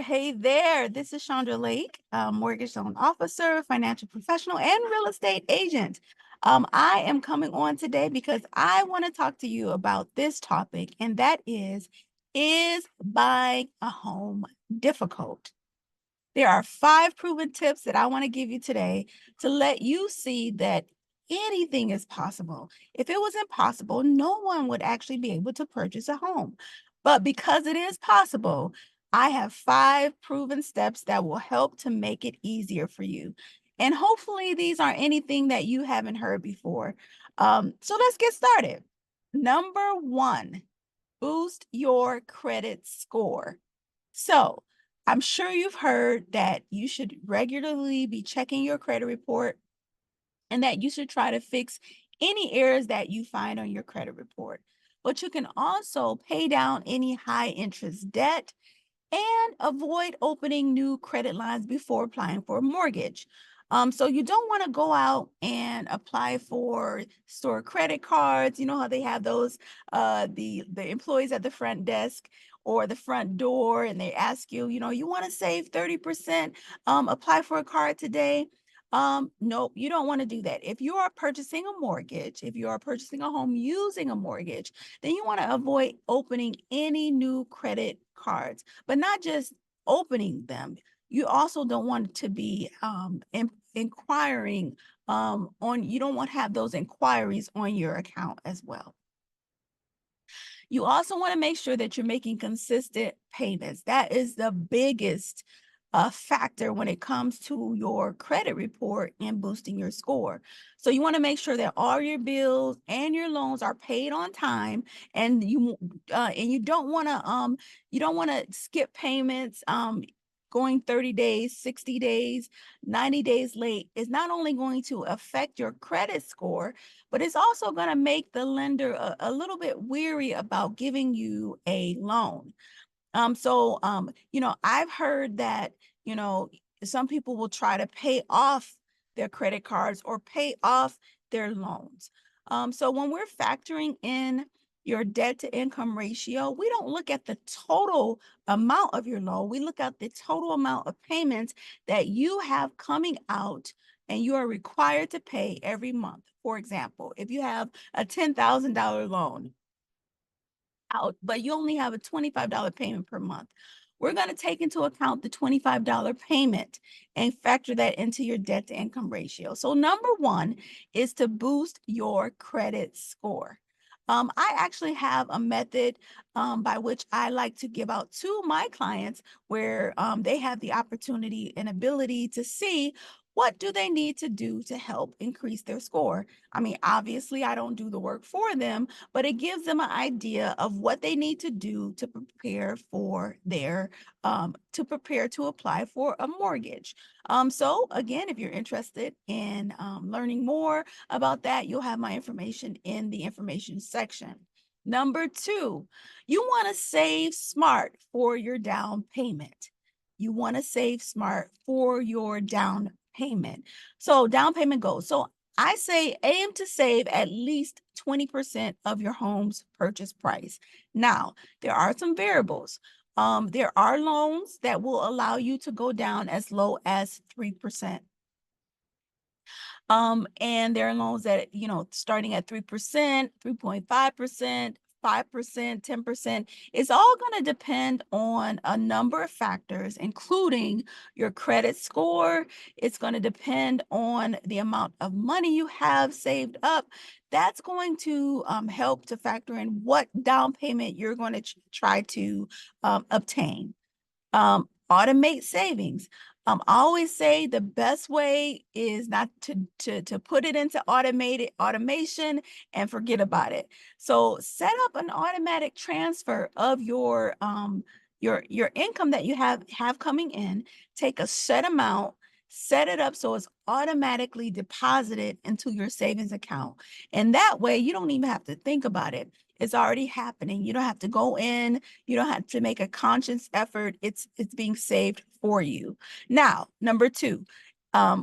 Hey there. This is Chandra Lake, mortgage loan officer, financial professional, and real estate agent. I am coming on today because I want to talk to you about this topic, and that is buying a home difficult? There are 5 proven tips that I want to give you today to let you see that anything is possible. If it was impossible, no one would actually be able to purchase a home. But because it is possible, I have 5 proven steps that will help to make it easier for you. And hopefully, these aren't anything that you haven't heard before. So let's get started. Number 1, boost your credit score. So, I'm sure you've heard that you should regularly be checking your credit report and that you should try to fix any errors that you find on your credit report. But you can also pay down any high interest debt and avoid opening new credit lines before applying for a mortgage. So you don't want to go out and apply for store credit cards. You know how they have those, the employees at the front desk or the front door, and they ask you, you want to save 30%, apply for a card today. Nope, you don't want to do that. If you are purchasing a mortgage, if you are purchasing a home using a mortgage, then you want to avoid opening any new credit cards, but not just opening them. You also don't want to be inquiring on, you don't want to have those inquiries on your account as well. You also want to make sure that you're making consistent payments. That is the biggest factor when it comes to your credit report and boosting your score. So you want to make sure that all your bills and your loans are paid on time, and you don't want to skip payments. Going 30 days, 60 days, 90 days late is not only going to affect your credit score, but it's also going to make the lender a little bit weary about giving you a loan. I've heard that, some people will try to pay off their credit cards or pay off their loans. So when we're factoring in your debt to income ratio, we don't look at the total amount of your loan. We look at the total amount of payments that you have coming out and you are required to pay every month. For example, if you have a $10,000 loan out, but you only have a $25 payment per month, we're going to take into account the $25 payment and factor that into your debt to income ratio. So number 1 is to boost your credit score. I actually have a method by which I like to give out to my clients where they have the opportunity and ability to see what do they need to do to help increase their score. I mean, obviously, I don't do the work for them, but it gives them an idea of what they need to do to prepare for their to prepare to apply for a mortgage. So again, if you're interested in learning more about that, you'll have my information in the information section. Number 2, you want to save smart for your down payment. You want to save smart for your down payment. So down payment goes. So I say aim to save at least 20% of your home's purchase price. Now, there are some variables. There are loans that will allow you to go down as low as 3%. And there are loans that, starting at 3%, 3.5%, 5%, 10%. It's all going to depend on a number of factors, including your credit score. It's going to depend on the amount of money you have saved up. That's going to help to factor in what down payment you're going to try to obtain. Automate savings. I always say the best way is not to put it into automation and forget about it. So set up an automatic transfer of your income that you have coming in. Take a set amount, set it up so it's automatically deposited into your savings account. And that way you don't even have to think about it. It's already happening. You don't have to go in. You don't have to make a conscious effort. It's being saved for you. Now, number 2,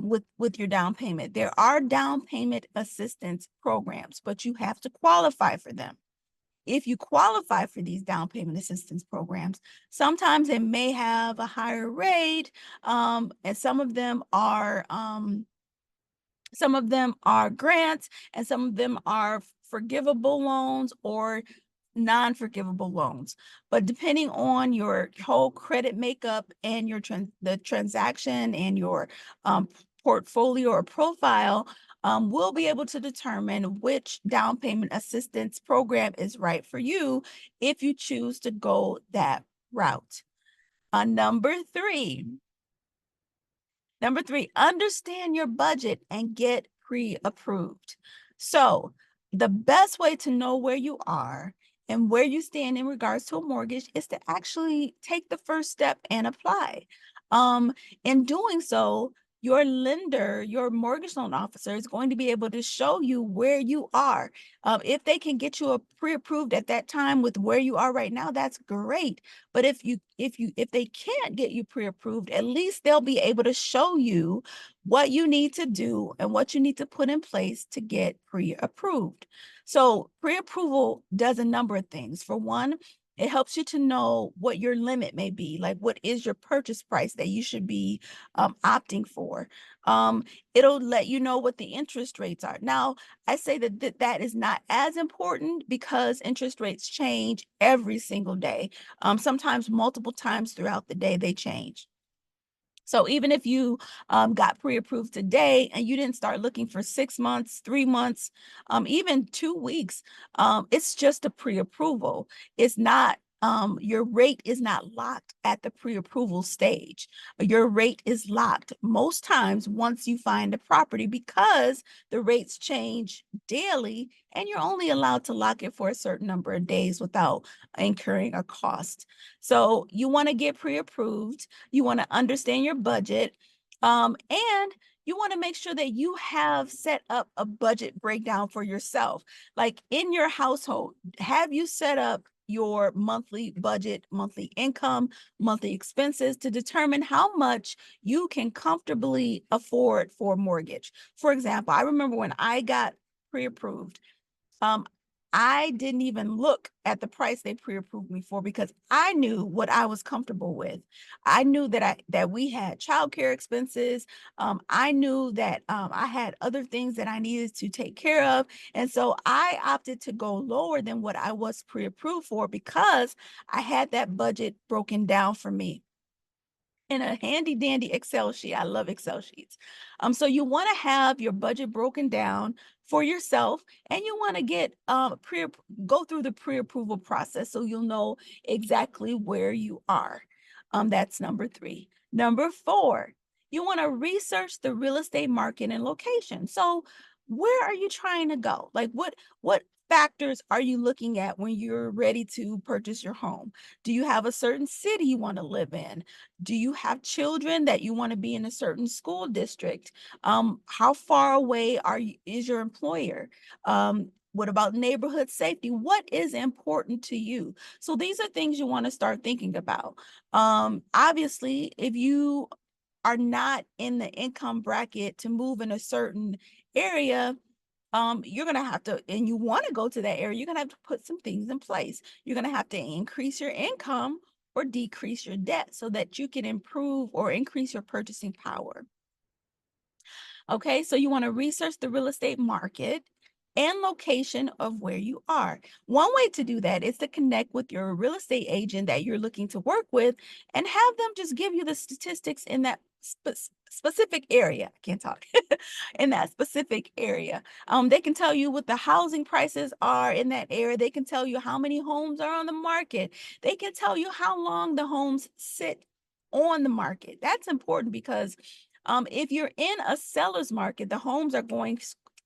with your down payment, there are down payment assistance programs, but you have to qualify for them. if you qualify for these down payment assistance programs, sometimes they may have a higher rate, and some of them are grants, and some of them are forgivable loans or non-forgivable loans. But depending on your whole credit makeup and your the transaction and your portfolio or profile, we'll be able to determine which down payment assistance program is right for you if you choose to go that route. Number three, understand your budget and get pre-approved. So the best way to know where you are and where you stand in regards to a mortgage is to actually take the first step and apply. In doing so, your lender, your mortgage loan officer is going to be able to show you where you are. If they can get you a pre-approved at that time with where you are right now, that's great. But if they can't get you pre-approved, at least they'll be able to show you what you need to do and what you need to put in place to get pre-approved. So pre-approval does a number of things. For one, it helps you to know what your limit may be, like what is your purchase price that you should be opting for. It'll let you know what the interest rates are. Now, I say that is not as important because interest rates change every single day. Sometimes multiple times throughout the day they change. So even if you got pre-approved today and you didn't start looking for 6 months, 3 months, even 2 weeks, it's just a pre-approval. It's not, your rate is not locked at the pre-approval stage. Your rate is locked most times once you find a property because the rates change daily and you're only allowed to lock it for a certain number of days without incurring a cost. So you want to get pre-approved. You want to understand your budget, and you want to make sure that you have set up a budget breakdown for yourself. Like in your household, have you set up your monthly budget, monthly income, monthly expenses to determine how much you can comfortably afford for a mortgage? For example, I remember when I got pre-approved, um, I didn't even look at the price they pre-approved me for because I knew what I was comfortable with. I knew that we had childcare expenses. I knew that I had other things that I needed to take care of. And so I opted to go lower than what I was pre-approved for because I had that budget broken down for me in a handy dandy Excel sheet. I love Excel sheets. So you want to have your budget broken down for yourself, and you want to get go through the pre-approval process so you'll know exactly where you are. That's number three. Number four, you want to research the real estate market and location. So where are you trying to go? Like what factors are you looking at when you're ready to purchase your home? Do you have a certain city you want to live in? Do you have children that you want to be in a certain school district? How far away is your employer? What about neighborhood safety? What is important to you? So these are things you want to start thinking about. Obviously, if you are not in the income bracket to move in a certain area, you're going to have to, and you want to go to that area, you're going to have to put some things in place. You're going to have to increase your income or decrease your debt so that you can improve or increase your purchasing power. Okay, so you want to research the real estate market and location of where you are. One way to do that is to connect with your real estate agent that you're looking to work with and have them just give you the statistics in that specific area. I can't talk. In that specific area. They can tell you what the housing prices are in that area. They can tell you how many homes are on the market. They can tell you how long the homes sit on the market. That's important because if you're in a seller's market, the homes are going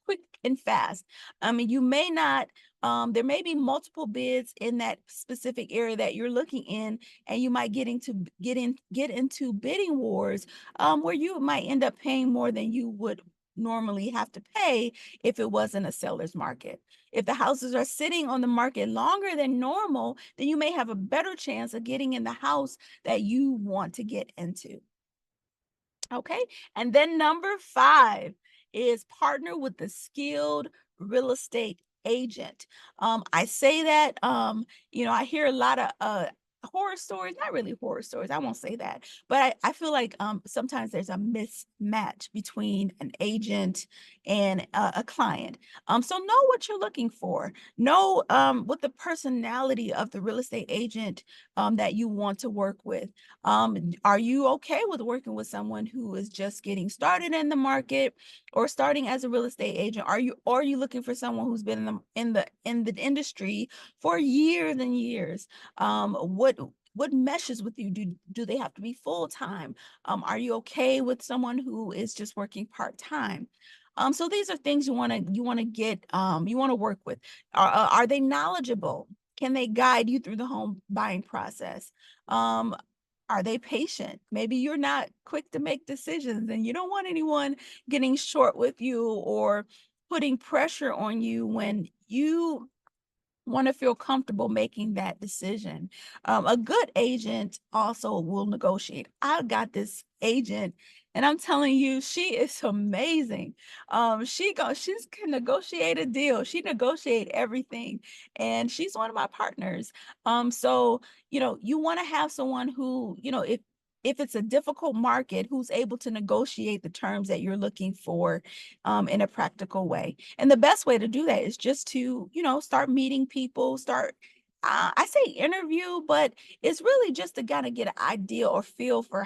quick and fast. I mean, you may not, there may be multiple bids in that specific area that you're looking in, and you might get into bidding wars where you might end up paying more than you would normally have to pay if it wasn't a seller's market. If the houses are sitting on the market longer than normal, then you may have a better chance of getting in the house that you want to get into. Okay. And then number five is partner with the skilled real estate agent. I say that, I hear a lot of horror stories, not really horror stories, I won't say that, but I feel like sometimes there's a mismatch between an agent and a client. So know what you're looking for. Know what the personality of the real estate agent that you want to work with. Are you okay with working with someone who is just getting started in the market or starting as a real estate agent? Are you looking for someone who's been in the industry for years and years? What meshes with you? Do they have to be full time? Are you okay with someone who is just working part time? So these are things you want to get you want to work with. Are they knowledgeable? Can they guide you through the home buying process? Um, are they patient? Maybe you're not quick to make decisions and you don't want anyone getting short with you or putting pressure on you when you want to feel comfortable making that decision. A good agent also will negotiate. I got this agent, and I'm telling you, she is amazing. She's can negotiate a deal. She negotiate everything, and she's one of my partners. So you want to have someone who, if it's a difficult market, who's able to negotiate the terms that you're looking for in a practical way. And the best way to do that is just to, start meeting people, I say interview, but it's really just to kind of get an idea or feel for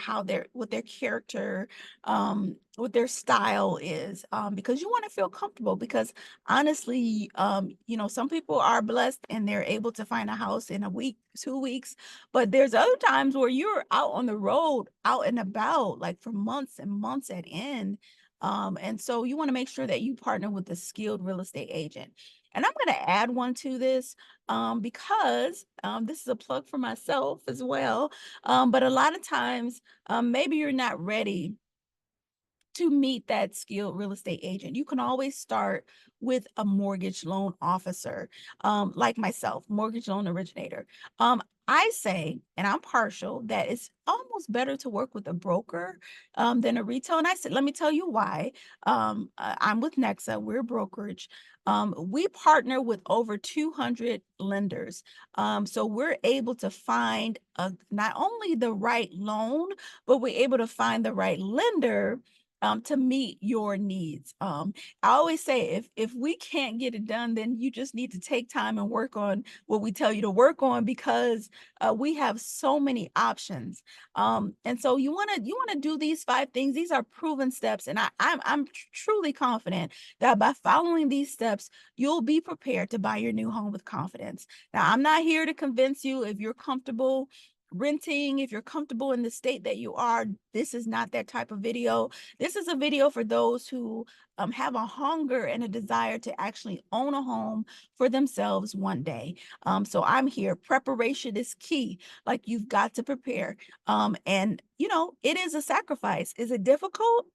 what their character, what their style is, because you want to feel comfortable. Because honestly, some people are blessed and they're able to find a house in a week, 2 weeks, but there's other times where you're out on the road, out and about, like for months and months at end. And so you want to make sure that you partner with a skilled real estate agent. And I'm going to add one to this because this is a plug for myself as well. But a lot of times, maybe you're not ready to meet that skilled real estate agent. You can always start with a mortgage loan officer, like myself, mortgage loan originator. I say, and I'm partial, that it's almost better to work with a broker than a retail. And I said, let me tell you why. I'm with Nexa, we're a brokerage. We partner with over 200 lenders. So we're able to find not only the right loan, but we're able to find the right lender to meet your needs. I always say if we can't get it done, then you just need to take time and work on what we tell you to work on because we have so many options. And so you want to do these 5 things. These are proven steps, and I'm truly confident that by following these steps, you'll be prepared to buy your new home with confidence. Now, I'm not here to convince you. If you're comfortable renting, if you're comfortable in the state that you are, this is not that type of video. This is a video for those who have a hunger and a desire to actually own a home for themselves one day. So I'm here. Preparation is key. Like, you've got to prepare. And it is a sacrifice. Is it difficult?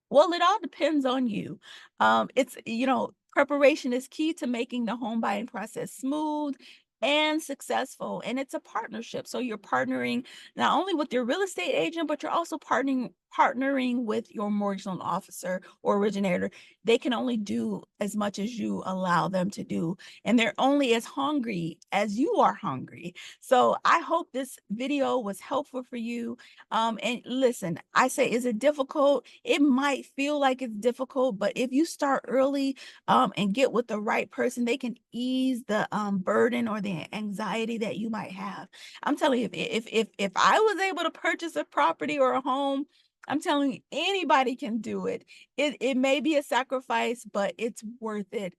Well, it all depends on you. Preparation is key to making the home buying process smooth and successful. And it's a partnership. So you're partnering not only with your real estate agent, but you're also partnering with your mortgage loan officer or originator. They can only do as much as you allow them to do. And they're only as hungry as you are hungry. So I hope this video was helpful for you. And listen, I say, is it difficult? It might feel like it's difficult, but if you start early, and get with the right person, they can ease the burden or the anxiety that you might have. I'm telling you, if I was able to purchase a property or a home, I'm telling you, anybody can do it. It may be a sacrifice, but it's worth it.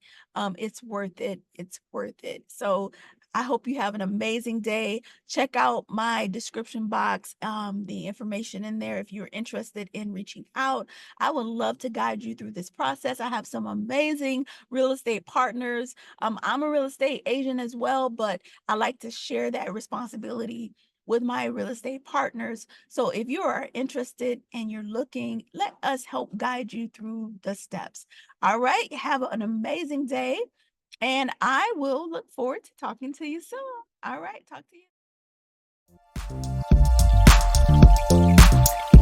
It's worth it. It's worth it. So I hope you have an amazing day. Check out my description box, the information in there if you're interested in reaching out. I would love to guide you through this process. I have some amazing real estate partners. I'm a real estate agent as well, but I like to share that responsibility with my real estate partners. So if you are interested and you're looking, let us help guide you through the steps. All right. Have an amazing day. And I will look forward to talking to you soon. All right. Talk to you.